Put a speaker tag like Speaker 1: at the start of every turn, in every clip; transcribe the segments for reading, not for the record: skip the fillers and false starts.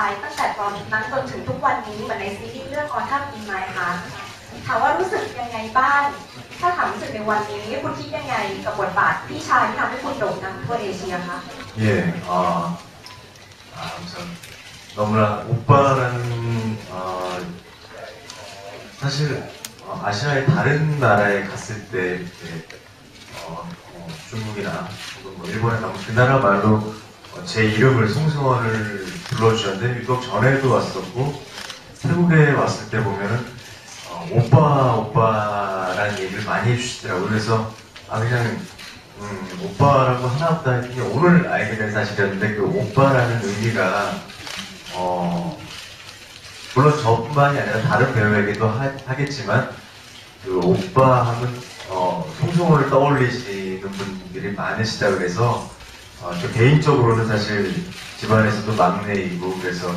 Speaker 1: ายตั้งแต่ตอนนั้นจนถึงทุกวันนี้เหมือนในซีรีส์เรื่อง Autumn in My Heart ถามว่ารู้สึกยังไงบ้างถ้าถามรู้สึกในวันนี้คุณคิดยังไงกับบทบาทพี่ชายที่ทำให้คุณโด่งดังทั่วเอเชียคะ
Speaker 2: 예, 우선 너무나 오빠라는 사실 아시아의 다른 나라에 갔을 때 이렇게 중국이나 혹은 뭐 일본에 가면 그 나라 말로 제 이름을 송승헌을 불러주셨는데 유독 전에도 왔었고 태국에 왔을 때 보면은 오빠라는 얘기를 많이 해주시더라고요. 그래서 그냥 오빠라고 하나보다 했더니 오늘 알게 된 사실이었는데 그 오빠라는 의미가 물론 저뿐만이 아니라 다른 배우에게도 하겠지만 그 오빠 하면 송승헌을 떠올리시는 분들이 많으시다 그래서 저 개인적으로는 사실 집안에서도 막내이고 그래서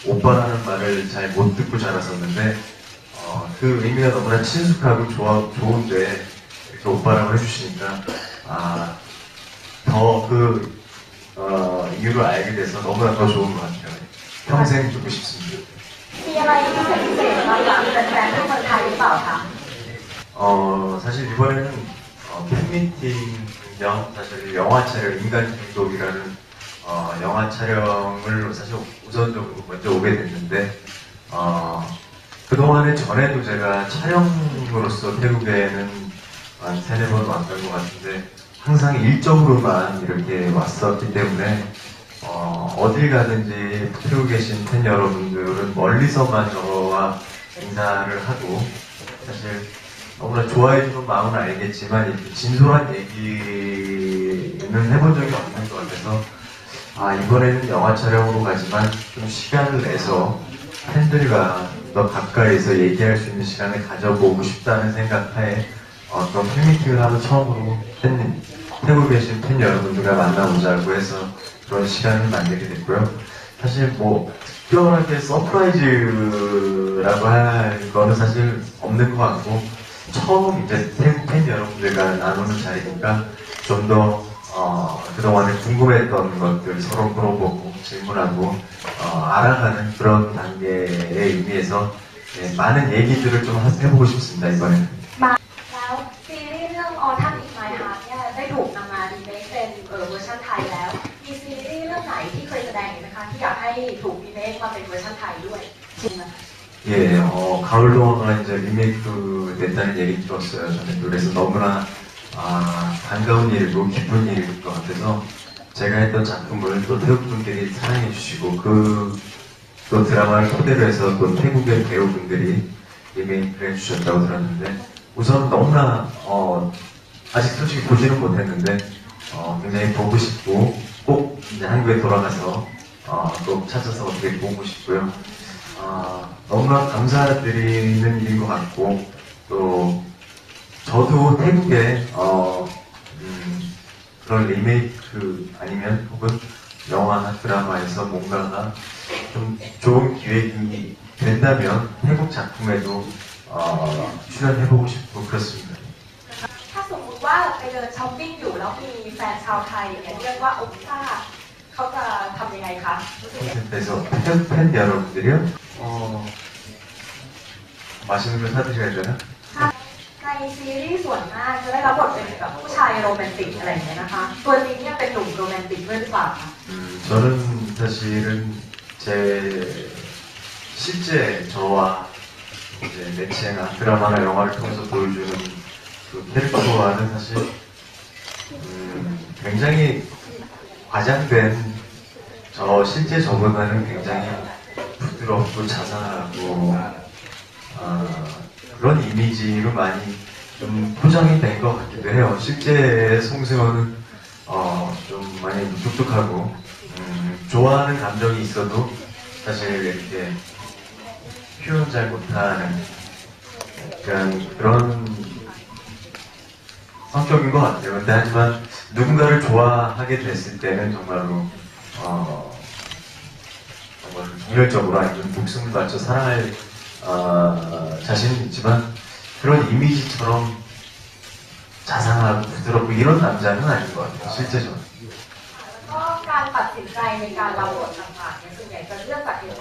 Speaker 2: 오빠라는 말을 잘 못 듣고 자랐었는데 그 의미가 너무나 친숙하고 좋은데 이렇게 오빠라고 해주시니까 더 그 이유를 알게 돼서 너무나 더 좋은 것 같아요. 평생 듣고 싶습니다.
Speaker 1: มีอะไรพิเศษๆบางอย่างเป็นแฟนๆที่เมืองไทยหรือเปล่าคะ
Speaker 2: 사실 이번에는 팬미팅경 사실 영화 촬영 인간 중독이라는 영화 촬영을 사실 우선적으로 먼저 오게 됐는데 그동안에 전에도 제가 촬영으로서 태국에는 한 3-4번 왔던 것 같은데 항상 일적으로만 이렇게 왔었기 때문에 어딜 가든지 태국에 계신 팬 여러분들은 멀리서만 저와 인사를 하고 사실 너무나 좋아해주는 마음은 알겠지만 이렇게 진솔한 얘기는 해본 적이 없는 것 같아서 이번에는 영화 촬영으로 가지만 좀 시간을 내서 팬들과 더 가까이서 얘기할 수 있는 시간을 가져보고 싶다는 생각하에 그런 팬미팅을 하고 처음으로 태국에 계신 팬 여러분들과 만나보자고 해서 그런 시간을 만들게 됐고요. 사실 뭐 특별하게 서프라이즈라고 할 거는 사실 없는 것 같고 처음 이제 태국 팬 여러분들과 나누는 자리니까 좀 더 그동안에 궁금했던 것들 서로 물어보고 질문하고 알아가는 그런 단계의 의미에서 많은 얘기들을 좀 해보고 싶습니다 이번에는.
Speaker 1: แล้วซีรีส์เรื่อง Autumn in My Heart เนี่ยได้ถูกนำมารีเมคเป็นเวอร์ชันไทยแล้วมีซีรีส์เรื่องไหนที่เคยแสดงอีกไหมคะที่อยากให้ถูกรีเมคมาเป็นเวอร์ชันไทยด้วยจริงไหม
Speaker 2: 예, 가을 동화가 이제 리메이크 됐다는 얘기 들었어요. 저는 그래서 너무나 반가운 일이고 기쁜 일일 것 같아서 제가 했던 작품을 또 태국 분들이 사랑해 주시고 또 드라마를 토대로 해서 또 태국의 배우분들이 리메이크를 해주셨다고 들었는데 우선 너무나 아직 솔직히 보지는 못했는데 굉장히 보고 싶고 꼭 이제 한국에 돌아가서 또 찾아서 어떻게 보고 싶고요. 너무나 감사드리는 일인 것 같고 또 저도 태국에 그런 리메이크 아니면 혹은 영화나 드라마에서 뭔가가 좀 좋은 기획이 된다면 태국 작품에도 출연해보고 싶고 그렇습니다.
Speaker 1: ถ้าสมมุติว่าไปเดินช้อปปิ้งอยู่แล้วมีแฟนชาวไทยเนี่ยเรียกว่าโอป้าเขาจะทำยังไงคะรู้สึกยังไง
Speaker 2: 그래서 팬 여러분들이요? 맛있는 걸 사드셔야 되나?
Speaker 1: ในซีรีส์ส่วนมากจะได้รับบทเป็นแบบผู้ชายโรแมนติกอะไรอย่างเงี้ยนะคะตัวจริงเนี่ยเป็นหนุ่มโรแมนติกด้วยหรือเปล่าคะ
Speaker 2: 저는 사실은 제 실제 저와 이제 매체나 드라마나 영화를 통해서 보여주는 그 캐릭터와는 사실 굉장히 과장된 실제 저보다는 굉장히 부드럽고 자상하고 그런 이미지로 많이 좀 포장이 된 것 같기도 해요. 실제 송승헌은 좀 많이 무뚝뚝하고 좋아하는 감정이 있어도 사실 이렇게 표현 잘 못하는 약간 그런 성격인 것 같아요. 근데 하지만 누군가를 좋아하게 됐을 때는 정말로 정말 정열적으로 아니면 목숨을 바쳐 사랑할 자신은 있지만 그런 이미지처럼 자상하고 부드럽고 이런 남자는 아닌 것 같아요. 실제적으로.
Speaker 1: ก็การตัดสินใจในการรับบทต่างๆเนี่ยส่วนใหญ่จะเลือกจากเหตุ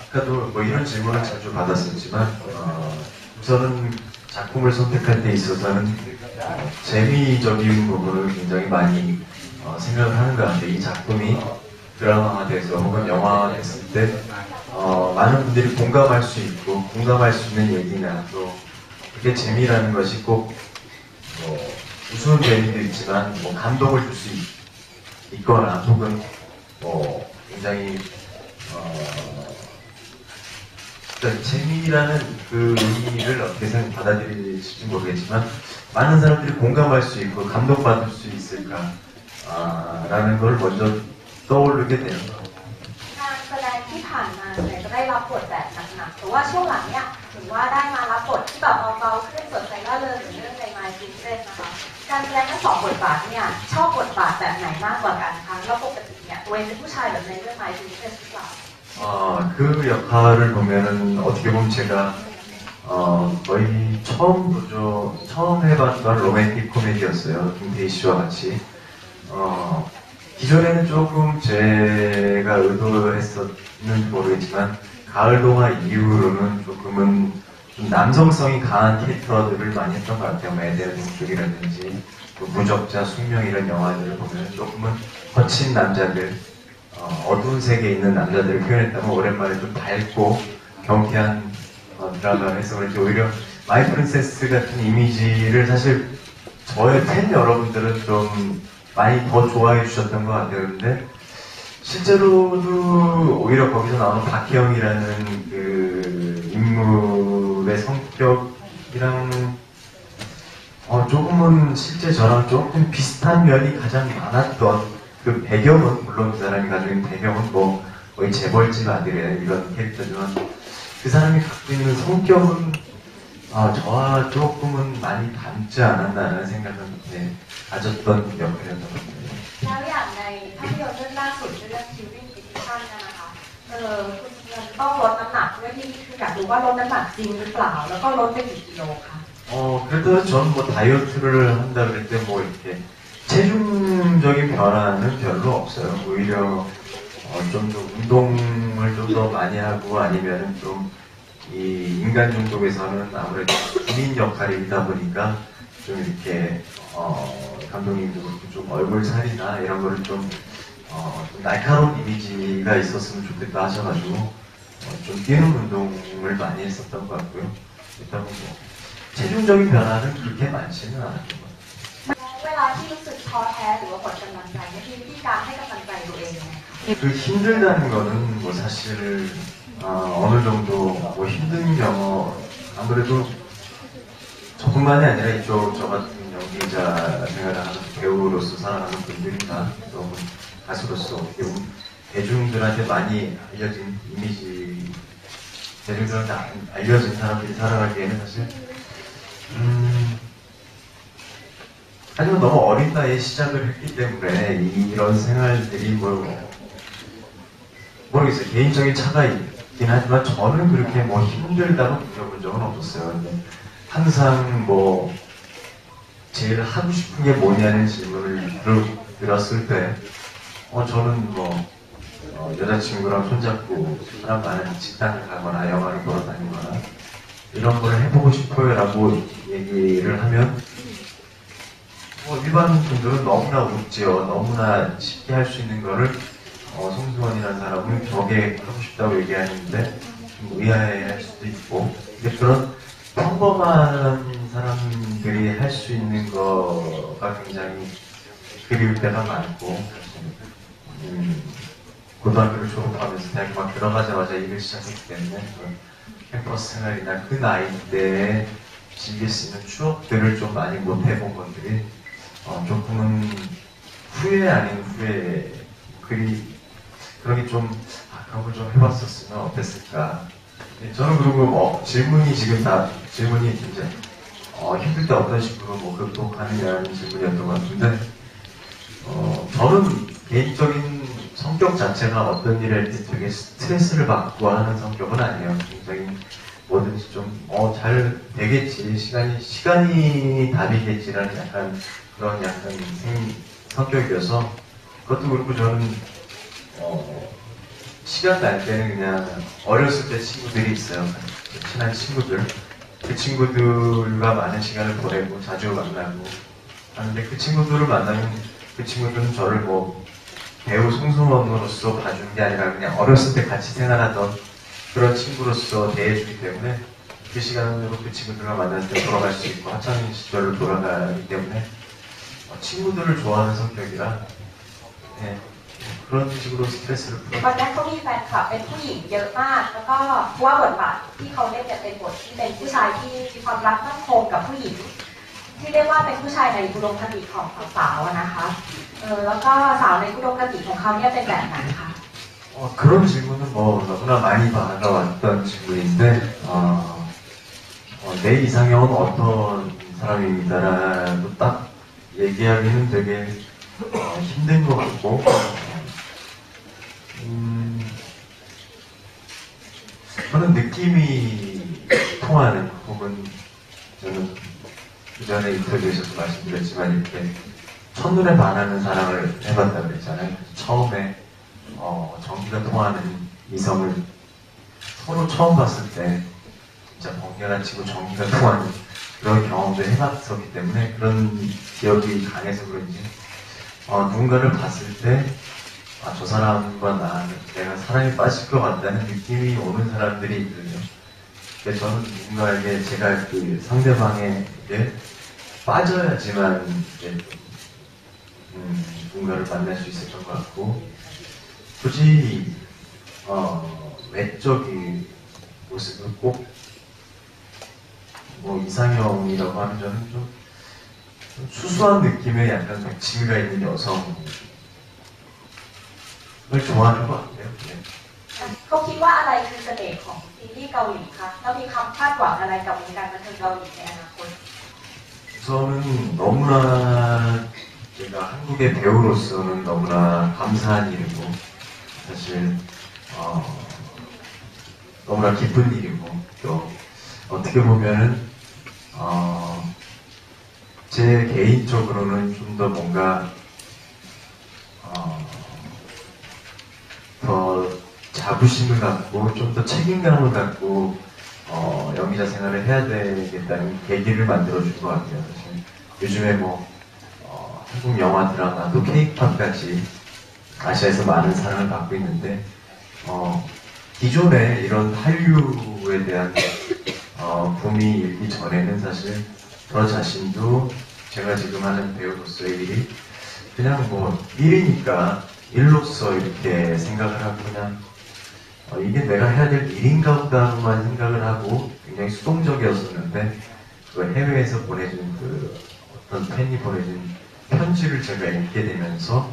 Speaker 2: 아까도 뭐 이런 질문을 자주 받았었지만 우선은 작품을 선택할 때 있어서는 재미적인 부분을 굉장히 많이 생각을 하는 것 같아요. 이 작품이 드라마화돼서 혹은 영화화됐을 때 많은 분들이 공감할 수 있고 공감할 수 있는 얘기나 또 그게 재미라는 것이 꼭 우스운 재미도 있지만 뭐 감동을 줄 수 있거나 혹은 굉장히 그러니까 재미라는 그 의미를 어떻게 받아들일지 모르겠지만 많은 사람들이 공감할 수 있고 감동받을 수 있을까 라는 걸 먼저 떠오르게 되는 것 같아요.
Speaker 1: งานแสดงที่ผ่านมาเนี่ยจะได้รับบทแบบหนักๆแต่ว่าช่วงหลังเนี่ยถือว่าได้มารับบทที่แบบเบาๆขึ้นสดใสร่าเริงเหมือนเรื่องใน My Princess นะคะการแสดงทั้งสองบทบาทเนี่ยชอบบทบาทแบบไหนมากกว่ากันคะแล้วปกติเนี่ยตัวเองเป็นผู้ชายแบบในเรื่อง My Princess หรือเปล่า
Speaker 2: 그 역할을 보면은 어떻게 보면 제가 거의 처음 해봤던 로맨틱 코미디였어요. 김태희 씨와 같이. 기존에는 조금 제가 의도했었는지 모르겠지만 가을 동화 이후로는 조금은 좀 남성성이 강한 캐릭터들을 많이 했던 것 같아요. 에덴 동쪽이라든지 무적자, 숙명 이런 영화들을 보면 조금은 거친 남자들, 어두운 세계에 있는 남자들을 표현했다면 오랜만에 좀 밝고 경쾌한 드라마를 해서 그런지 오히려 마이 프린세스 같은 이미지를 사실 저의 팬 여러분들은 좀 많이 더 좋아해 주셨던 것 같아요. 근데 실제로도 오히려 거기서 나오는 박혜영이라는 그 인물의 성격이랑 조금은 실제 저랑 조금 비슷한 면이 가장 많았던 그 배경은 물론 그 사람이 가지고 있는 배경은 뭐 거의 재벌집 아들이에요. 이런 캐릭터지만 그 사람이 갖고 있는 성격은 저와 조금은 많이 닮지 않았나라는 생각은 가졌던 역할이었던 것 같아요.
Speaker 1: แล้วอย่างในภาพยนตร์เรื่องล่าสุดเรื่อง Killing Edition นะคะคุณเงินต้องลดน้ำหนักด้วยที่คืออยากรู้ว่าลดน้ำหนักจริงหรือเปล่าแล้วก็ลดไปกี่กิโลคะ
Speaker 2: 그래도 저는 뭐 다이어트를 한다 그럴 때 뭐 이렇게 체중적인 변화는 별로 없어요. 오히려 좀 더 운동을 좀 더 많이 하고 아니면은 좀 이 인간 중독에서는 아무래도 군인 역할이다 보니까 좀 이렇게 감독님도 그렇고 좀 얼굴 살이나 이런 거를 좀 날카로운 이미지가 있었으면 좋겠다 하셔가지고 좀 뛰는 운동을 많이 했었던 것 같고요. 일단 뭐 체중적인 변화는 그렇게 많지는 않았던 것 같아요.
Speaker 1: เวลาที่รู้สึกท้อแท้หรือว่าหมดกำลังใจเนี่ยมีวิธีการให้กำลังใจตัวเองยังไงคะ
Speaker 2: 그 힘들다는 거는 뭐 사실 어느 정도 뭐 힘든 영어 아무래도 저뿐만이 아니라 이쪽 저 같은 연기자 생활을 하는 배우로서 살아가는 분들이나 또 가수로서 어떻게 보면 대중들한테 많이 알려진 이미지 대중들한테 알려진 사람들이 살아가기에는 사실 하지만 너무 어린 나이에 시작을 했기 때문에 이런 생활들이 모르겠어요. 개인적인 차가 있긴 하지만 저는 그렇게 뭐 힘들다고 느껴본 적은 없었어요. 근데 항상 뭐 제일 하고 싶은 게 뭐냐는 질문을 들었을 때 저는 뭐 여자친구랑 손잡고 사람 많은 식당을 가거나 영화를 보러 다니거나 이런 걸 해보고 싶어요 라고 얘기를 하면 일반 분들은 너무나 웃지요. 너무나 쉽게 할 수 있는 거를 송승헌이라는 사람은 저게 하고 싶다고 얘기하는데 좀 의아해할 수도 있고 근데 그런 평범한 사람들이 할 수 있는 거가 굉장히 그리울 때가 많고 고등학교를 졸업하면서 대학교 들어가자마자 일을 시작했기 때문에 캠퍼스 생활이나 그 나이 때에 즐길 수 있는 추억들을 좀 많이 못 해본 것들이 조금은 후회 아닌 후회 그런 게 좀 그런 걸 좀 해봤었으면 어땠을까. 저는 그리고 질문이 이제 힘들 때 어떤 식으로 극복하느냐는 질문이었던 것 같은데 저는 개인적인 성격 자체가 어떤 일을 할 때 되게 스트레스를 받고 하는 성격은 아니에요. 굉장히 뭐든지 좀 잘 되겠지 시간이 답이겠지라는 약간 그런 성격이어서 그것도 그렇고 저는 시간 날 때는 그냥 어렸을 때 친구들이 있어요. 친한 친구들. 그 친구들과 많은 시간을 보내고 자주 만나고 하는데 그 친구들을 만나면 그 친구들은 저를 뭐 배우 송승헌으로서 봐준 게 아니라 그냥 어렸을 때 같이 생활하던 그런 친구로서 대해주기 때문에 그 시간으로 그 친구들과 만났을 때 돌아갈 수 있고 학창 시절로 돌아가기 때문에 친구들을 좋아하는 성격이라 네, 그런 식으로 스트레스를
Speaker 1: ตอน
Speaker 2: 풀어.
Speaker 1: นั้นเขามีแฟนคลับเป็นผู้หญิงเยอะมากแล้วก็เพราะว่าบทบาทที่เขาเล่นเนี่ยเป็นบทที่เป็นผู้ชายที่มีความรักมั่นคงกับผู้หญิงที่เรียกว่าเป็นผู้ชายในอุดมคติของสาวๆอะนะคะแล้วก็สาวในอุดมคติของเขาเนี่ยเป็นแบบไหนคะ
Speaker 2: 그런 질문은 뭐 너무나 많이 받아왔던 질문인데 내 이상형은 어떤 사람입니다라고 딱 얘기하기는 되게 힘든 것 같고 저는 느낌이 통하는 혹은 저는 그전에 인터뷰에서도 말씀드렸지만 이렇게 첫눈에 반하는 사랑을 해봤다고 그랬잖아요. 처음에 정기가 통하는 이성을 서로 처음 봤을 때 진짜 번개가 치고 정기가 통하는 그런 경험도 해봤었기 때문에 그런 기억이 강해서 그런지 누군가를 봤을 때 저 사람과 내가 사랑에 빠질 것 같다는 느낌이 오는 사람들이 있거든요. 그래서 저는 누군가에게 제가 그 상대방에게 빠져야지만 이제, 누군가를 만날 수 있었던 것 같고 굳이 외적인 모습을 꼭 뭐 이상형이라고 하면 저는 좀 수수한 느낌의 약간 백치미가 있는 여성을 좋아하는 것 같아요. 네.
Speaker 1: เขาคิดว่าอะไรคือเสน่ห์ของซีรีส์เกาหลีคะแล้วมีความคาดหวังอะไรกับวงการบันเทิงเกาหลีในอนาคต
Speaker 2: 우선은 너무나 제가 한국의 배우로서는 너무나 감사한 일이고 사실 너무나 기쁜 일이고 또 어떻게 보면은 제 개인적으로는 좀 더 뭔가 더 자부심을 갖고 좀 더 책임감을 갖고 연기자 생활을 해야 되겠다는 계기를 만들어준 것 같아요. 사실 요즘에 뭐 한국 영화 드라마도 케이팝 같이 아시아에서 많은 사랑을 받고 있는데 기존에 이런 한류에 대한 붐이 일기 전에는 사실 저 자신도 제가 지금 하는 배우로서의 일이 그냥 뭐 일이니까 일로서 이렇게 생각을 하고 그냥 이게 내가 해야 될 일인가 보다만 생각을 하고 굉장히 수동적이었었는데 그 해외에서 보내준 그 어떤 팬이 보내준 편지를 제가 읽게 되면서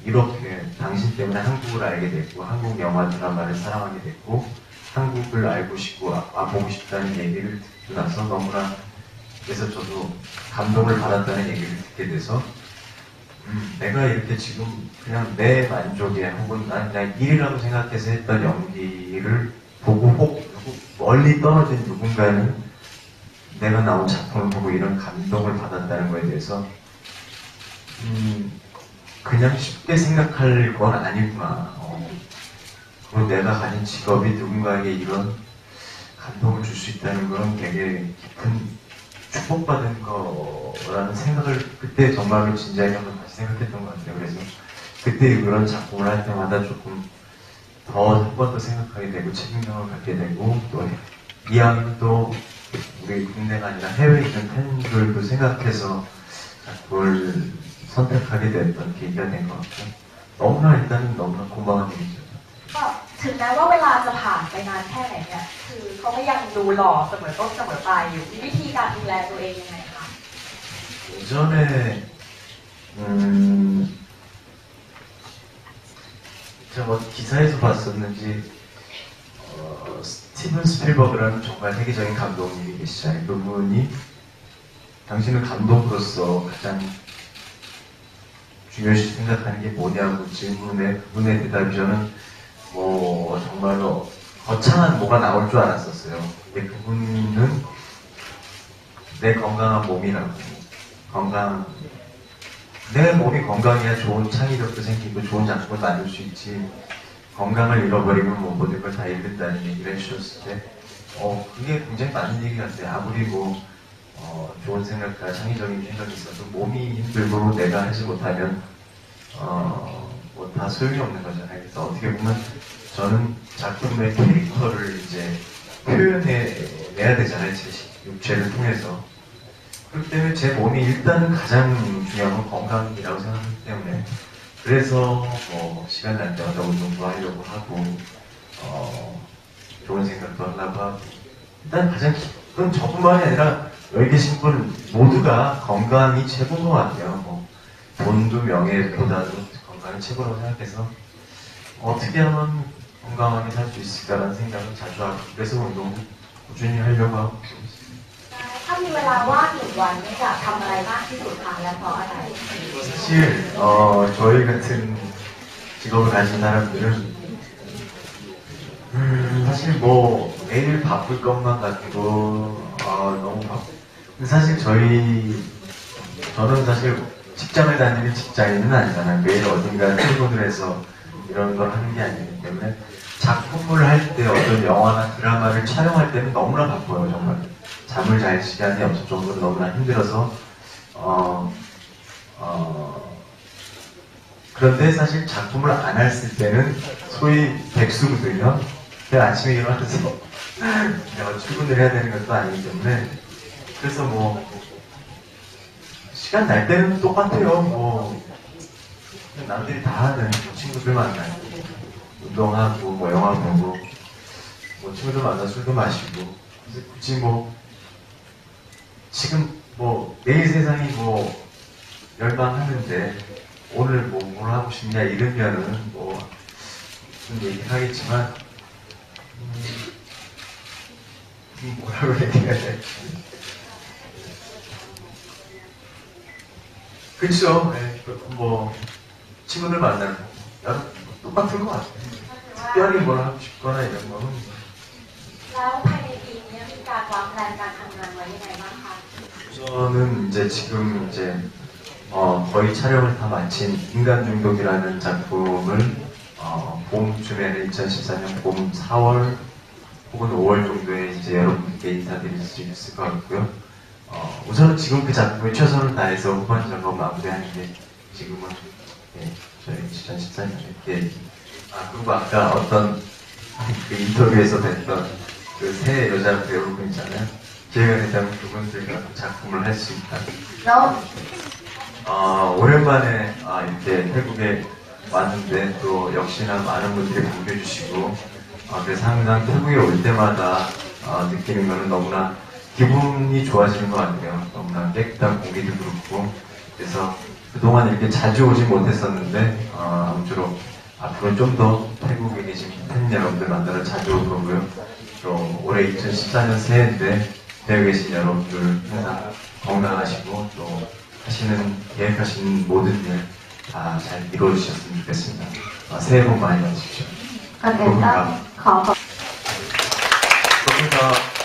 Speaker 2: 이렇게 당신 때문에 한국을 알게 됐고 한국 영화 드라마를 사랑하게 됐고 한국을 알고 싶고 보고 싶다는 얘기를 듣고 나서 너무나 그래서 저도 감동을 받았다는 얘기를 듣게 돼서 내가 이렇게 지금 그냥 내 만족에 혹은 난 그냥 일이라고 생각해서 했던 연기를 보고 혹 멀리 떨어진 누군가는 내가 나온 작품을 보고 이런 감동을 받았다는 거에 대해서 그냥 쉽게 생각할 건 아니구나. 그리고 내가 가진 직업이 누군가에게 이런 감동을 줄 수 있다는 건 되게 깊은 축복받은 거라는 생각을 그때 정말로 진지하게 한번 다시 생각했던 것 같아요. 그래서 그때 그런 작품을 할 때마다 조금 더 한 번 더 생각하게 되고 책임감을 갖게 되고 또 이왕이면 또 우리 국내가 아니라 해외에 있는 팬들도 생각해서 작품을 선택하게 됐던 계기가 된 것 같고 너무나 일단은 너무나 고마운 일이죠.
Speaker 1: ก็ถึงแม้ว่าเวลาจะผ่านไปนานแค่ไหนเนี่ยคือเขาก็ยังดูหล่อเสมอต้นเสมอปลายอยู่มีวิธีการดูแลตัวเองยังไงคะ
Speaker 2: 예전에 제가 뭐 기사에서 봤었는지 스티븐 스필버그라는 정말 세계적인 감독님이 계시잖아요. 그분이 당신은 감독으로서 가장 중요시 생각하는 게 뭐냐고 질문에 그분의 대답이 저는 뭐 정말로 거창한 뭐가 나올 줄 알았었어요. 근데 그분은 내 건강한 몸이라고 건강 내 몸이 건강해야 좋은 창의력도 생기고 좋은 작품을 만들 수 있지. 건강을 잃어버리면 뭐 모든 걸 다 잃는다는 얘기를 해주셨을 때, 그게 굉장히 맞는 얘기 같아요. 아무리 좋은 생각과 창의적인 생각이 있어도 몸이 힘들고 내가 하지 못하면, 뭐 다 소용이 없는 거잖아요. 그래서 어떻게 보면 저는 작품의 캐릭터를 이제 표현해내야 되잖아요. 제 육체를 통해서. 그렇기 때문에 제 몸이 일단은 가장 중요한 건 건강이라고 생각하기 때문에 그래서 시간 날 때마다 운동도 하려고 하고 좋은 생각도 하려고 하고 일단 가장 그건 저뿐만이 아니라 여기 계신 분 모두가 건강이 최고인 것 같아요. 돈도 명예보다도 건강이 최고라고 생각해서 어떻게 하면 건강하게 살 수 있을까라는 생각을 자주 하고 그래서 운동을 꾸준히 하려고 하고
Speaker 1: ถ้ามีเวลาว่างหนึ่งวันเนี่ยอยากทำอะไรมากที่สุดคะและเพราะอะไร
Speaker 2: 사실 저희 같은 직업을 가진 사람들은 사실 매일 바쁠 것만 같고 너무 바쁘. 사실 저는 사실 직장을 다니는 직장인은 아니잖아요. 매일 어딘가 출근을 해서 이런 걸 하는 게 아니기 때문에 작품을 할 때 어떤 영화나 드라마를 촬영할 때는 너무나 바빠요 정말. 잠을 잘 시간이 없을 정도로 너무나 힘들어서 그런데 사실 작품을 안 했을 때는 소위 백수거든요. 제가 아침에 일어나서 내가 출근을 해야 되는 것도 아니기 때문에 그래서 시간 날 때는 똑같아요. 남들이 다 하는 친구들 만나요. 운동하고 영화 보고 친구들 만나 술도 마시고 그래서 굳이 지금 내일 세상이 멸망하는데 오늘 뭘 하고 싶냐 이러면은 좀 얘기를 하겠지만 뭐라고 얘기해야 돼? 그쵸? 네, 친구들 만나고 나도 똑같은 것 같아요. 특별히 뭘 하고 싶거나 이런 거는
Speaker 1: แล้วภายในปีนี้มีการวางแผนการทำงานไว้ยังไงบ้างคะ
Speaker 2: 저는 지금 거의 촬영을 다 마친 인간 중독이라는 작품을 봄쯤에는 2014년 봄 4월 혹은 5월 정도에 이제 여러분께 인사드릴 수 있을 것 같고요. 우선은 지금 그 작품에 최선을 다해서 후반 작업 마무리하는 게 지금은 저희 2014년에 그리고 아까 어떤 그 인터뷰에서 뵀던 그 새 여자 배우분 있잖아요. 기회가 된다면 그분들과 작품을 할 수 있다.
Speaker 1: แล้ว
Speaker 2: 오랜만에 이렇게 태국에 왔는데 또 역시나 많은 분들이 반겨주시고 그래서 항상 태국에 올 때마다 느끼는 거는 너무나 기분이 좋아지는 것 같아요. 너무나 깨끗한 공기도 그렇고 그래서 그동안 이렇게 자주 오지 못했었는데 아무쪼록 앞으로 좀 더 태국에 계신 팬 여러분들 만나러 자주 올 거고요. 또 올해 2014년 새해인데 태국에 계신 여러분들 항상 건강하시고 또 계획하시는 모든 일 다 잘 이루어주셨으면 좋겠습니다. 새해 복 많이 받으십시오.
Speaker 1: ก่อนอื่นก็ขอ
Speaker 2: 감사합니다.